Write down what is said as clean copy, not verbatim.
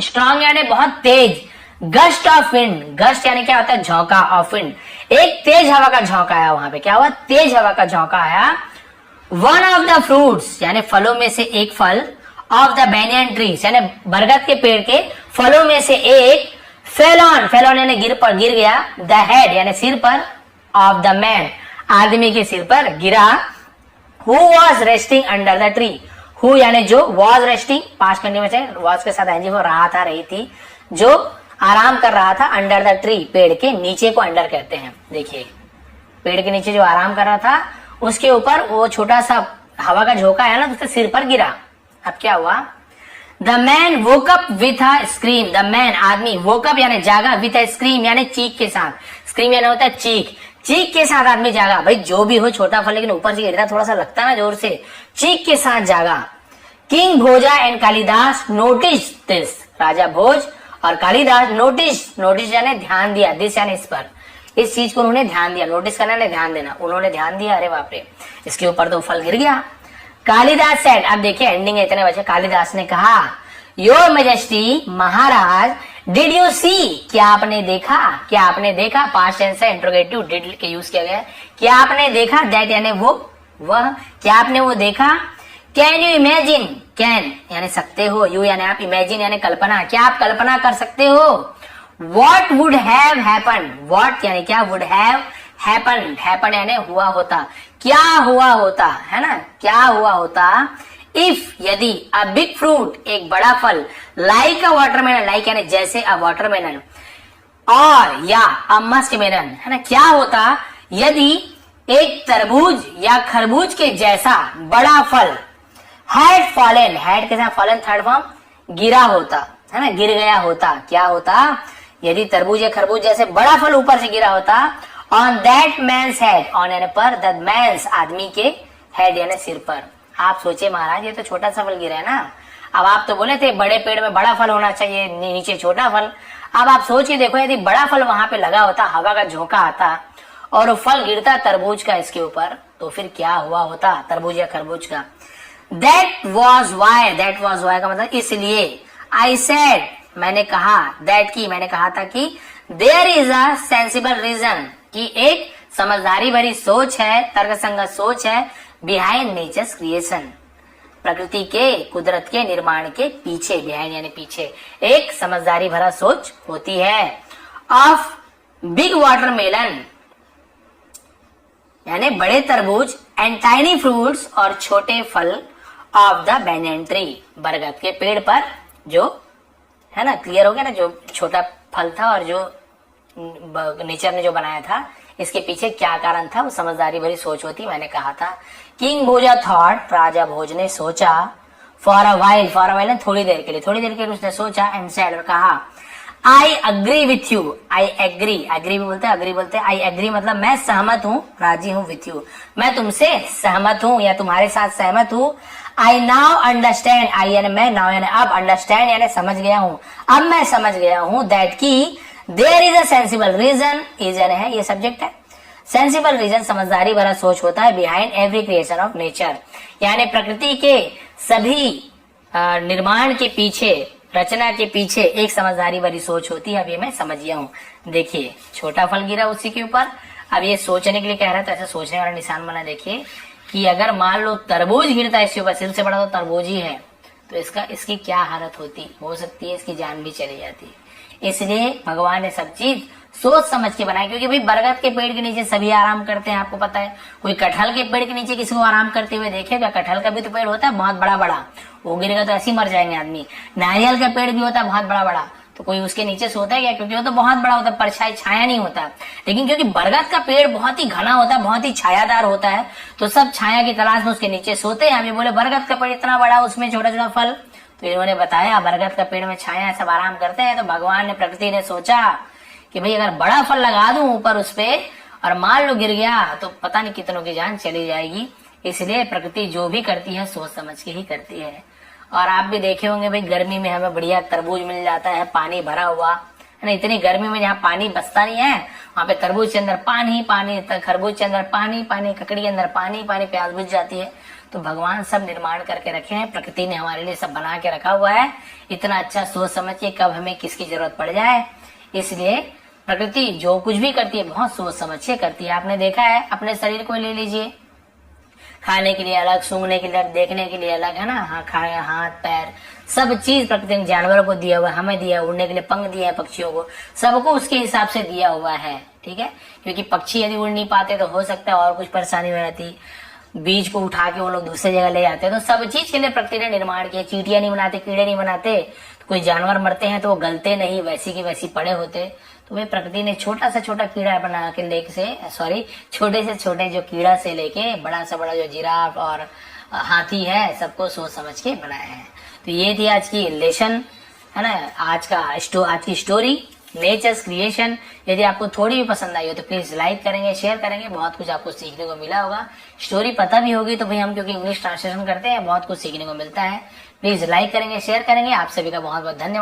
Strong यानी बहुत तेज। Gust of wind, gust यानी क्या होता है? झोंका। ऑफ विंड, एक तेज हवा का झोंका आया। वहां पे क्या हुआ? तेज हवा का झोंका आया। वन ऑफ द फ्रूट्स यानी फलों में से एक फल, ऑफ द बैनियन ट्रीज यानी बरगद के पेड़ के फलों में से एक, फेल ऑन यानी गिर गया, द हेड यानी सिर पर, ऑफ द मैन आदमी के सिर पर गिरा, who was resting under the tree, who यानी जो, वॉज रेस्टिंग पास्ट कंटिन्यूअस है, वॉज के साथ एनजी हो रहा था, रही थी, जो आराम कर रहा था, अंडर द ट्री पेड़ के नीचे को अंडर कहते हैं। देखिए पेड़ के नीचे जो आराम कर रहा था उसके ऊपर वो छोटा सा हवा का झोंका है ना, तो उसके सिर पर गिरा। अब क्या हुआ? The man woke up with a scream, the man आदमी, वोक अप यानी जागा, विथ अ स्क्रीम यानी चीख के साथ। स्क्रीम यानी होता है चीख, चीख के साथ आदमी जागा। भाई जो भी हो छोटा फल लेकिन ऊपर से गिरता थोड़ा सा लगता ना जोर से, चीख के साथ जागा। King Bhoja and Kalidas notice this, राजा भोज और कालिदास नोटिस यानी ध्यान दिया, दिस यानी इस पर, इस चीज को उन्होंने ध्यान दिया। नोटिस करना यानी ध्यान देना, उन्होंने ध्यान दिया। अरे बाप रे, इसके ऊपर तो फल गिर गया। कालिदास सेड, अब देखिए एंडिंग है, इतने बचे। कालिदास ने कहा, योर मेजेस्टी महाराज, डिड यू सी, क्या आपने देखा, क्या आपने देखा, पास्ट टेंस है, इंट्रोगेटिव डिड के यूज किया गया है। क्या आपने देखा, दैट यानी वो, वह, क्या आपने वो देखा। कैन यू इमेजिन, कैन यानी सकते हो, यू यानी आप, इमेजिन यानी कल्पना, क्या आप कल्पना कर सकते हो। What would have happen, what यानी क्या, वुड हैव हैपन, हैपन यानी हुआ होता, क्या हुआ होता है ना, क्या हुआ होता। इफ यदि, अ बिग फ्रूट एक बड़ा फल, लाइक अ वाटरमेलन, लाइक यानी जैसे, अ वाटरमेलन, और या अ मस्क मेलन है ना, क्या होता यदि एक तरबूज या खरबूज के जैसा बड़ा फल, हैड फॉलन, हैड के साथ फॉलन थर्ड फॉर्म, गिरा होता है ना, गिर गया होता। क्या होता यदि तरबूज या खरबूज जैसे बड़ा फल ऊपर से गिरा होता, on that man's head, on यानी पर, द मैंस आदमी के, हेड यानी सिर पर। आप सोचे महाराज ये तो छोटा सा फल गिरा है ना, अब आप तो बोले थे बड़े पेड़ में बड़ा फल होना चाहिए, नीचे छोटा फल। अब आप सोच के देखो यदि बड़ा फल वहां पे लगा होता, हवा का झोंका आता और वो फल गिरता तरबूज का इसके ऊपर, तो फिर क्या हुआ होता तरबूज या खरबूज का। That was why, that was why का मतलब इसलिए, आई सेड मैंने कहा, दैट की मैंने कहा था कि, there is a sensible reason कि एक समझदारी भरी सोच है, तर्कसंगत सोच है, बिहाइंड नेचर्स क्रिएशन, प्रकृति के, कुदरत के निर्माण के पीछे, बिहाइंड यानी पीछे, एक समझदारी भरा सोच होती है। ऑफ बिग वाटरमेलन यानी बड़े तरबूज, एंड टाइनी फ्रूट्स और छोटे फल, ऑफ द बैनियन ट्री बरगद के पेड़ पर, जो है ना, क्लियर हो गया ना, जो छोटा फल था और जो नेचर ने जो बनाया था, इसके पीछे क्या कारण था, वो समझदारी भरी सोच होती, मैंने कहा था। किंग भोजा थॉट, राजा भोज ने सोचा, फॉर अ वाइल थोड़ी देर के लिए उसने सोचा, एंड सेड और कहा, I agree with you, I agree भी बोलते हैं, आई एग्री मतलब मैं सहमत हूँ, राजी हूँ, विथ यू मैं तुमसे सहमत हूँ या तुम्हारे साथ सहमत हूँ। आई नाउ अंडरस्टैंड, आई यानी मैं, नाउ यानी अब, अंडरस्टैंड यानी समझ गया हूँ, अब मैं समझ गया हूँ, दैट की, there is a sensible reason, is यानी है, ये सब्जेक्ट है, सेंसिबल रीजन समझदारी भरा सोच होता है, behind every creation of nature यानी प्रकृति के सभी निर्माण के पीछे, रचना के पीछे एक समझदारी भरी सोच होती है। अब ये मैं समझ गया हूँ। देखिए छोटा फल गिरा उसी के ऊपर, अब ये सोचने के लिए कह रहा है, तो ऐसे सोचने वाला निशान बना। देखिए कि अगर मान लो तरबूज गिरता है इसके ऊपर, सिर से बड़ा तो तरबूज ही है, तो इसकी क्या हालत होती, हो सकती है इसकी जान भी चली जाती। इसलिए भगवान ने सब चीज सोच समझ के बनाई, क्योंकि भाई बरगद के पेड़ के नीचे सभी आराम करते हैं, आपको पता है। कोई कटहल के पेड़ के नीचे किसी को आराम करते हुए देखेगा? कटहल का भी तो पेड़ होता है बहुत बड़ा बड़ा, वो गिरेगा तो ऐसे ही मर जाएंगे आदमी। नारियल का पेड़ भी होता है बहुत बड़ा बड़ा, तो कोई उसके नीचे सोता है क्या? क्योंकि वो तो बहुत बड़ा होता है, परछाई छाया नहीं होता। लेकिन क्योंकि बरगद का पेड़ बहुत ही घना होता है, बहुत ही छायादार होता है, तो सब छाया की तलाश में उसके नीचे सोते हैं। अभी बोले बरगद का पेड़ इतना बड़ा, उसमें छोटा छोटा फल, तो इन्होंने बताया बरगद का पेड़ में छाया, सब आराम करते हैं। तो भगवान ने, प्रकृति ने सोचा कि भाई अगर बड़ा फल लगा दूं ऊपर उस पे और मान लो गिर गया तो पता नहीं कितनों की जान चली जाएगी। इसलिए प्रकृति जो भी करती है सोच समझ के ही करती है। और आप भी देखे होंगे भाई गर्मी में हमें बढ़िया तरबूज मिल जाता है, पानी भरा हुआ है ना। इतनी गर्मी में जहाँ पानी बसता नहीं है वहां पे तरबूज के अंदर पानी पानी, खरबूज के अंदर पानी पानी, ककड़ी के अंदर पानी पानी, प्यास बुझ जाती है। तो भगवान सब निर्माण करके रखे हैं, प्रकृति ने हमारे लिए सब बना के रखा हुआ है, इतना अच्छा सोच समझ के कब हमें किसकी जरूरत पड़ जाए। इसलिए प्रकृति जो कुछ भी करती है बहुत सोच समझ के करती है। आपने देखा है, अपने शरीर को ले लीजिए, खाने के लिए अलग, सूंघने के लिए अलग, देखने के लिए अलग, है ना। हाँ, खाए, हाथ पैर सब चीज प्रकृति ने जानवरों को दिया हुआ है, हमें दिया, उड़ने के लिए पंख दिया है पक्षियों को, सबको उसके हिसाब से दिया हुआ है, ठीक है। क्योंकि पक्षी यदि उड़ नहीं पाते तो हो सकता है और कुछ परेशानी हो जाती, बीज को उठा के वो लोग दूसरी जगह ले जाते हैं। तो सब चीज के लिए प्रकृति ने निर्माण किया। चींटियां नहीं बनाते, कीड़े नहीं बनाते, तो कोई जानवर मरते हैं तो वो गलते नहीं, वैसी की वैसी पड़े होते। तो वे प्रकृति ने छोटा से छोटा कीड़ा बना के छोटे से छोटे जो कीड़ा से लेके बड़ा से बड़ा जो जिराफ और हाथी है, सबको सोच समझ के बनाया है। तो ये थी आज की लेसन, है ना, आज की स्टोरी नेचर्स क्रिएशन। यदि आपको थोड़ी भी पसंद आई हो तो प्लीज लाइक करेंगे, शेयर करेंगे, बहुत कुछ आपको सीखने को मिला होगा। स्टोरी पता भी होगी तो भाई हम क्योंकि इंग्लिश ट्रांसलेशन करते हैं, बहुत कुछ सीखने को मिलता है। प्लीज लाइक करेंगे, शेयर करेंगे। आप सभी का बहुत बहुत धन्यवाद।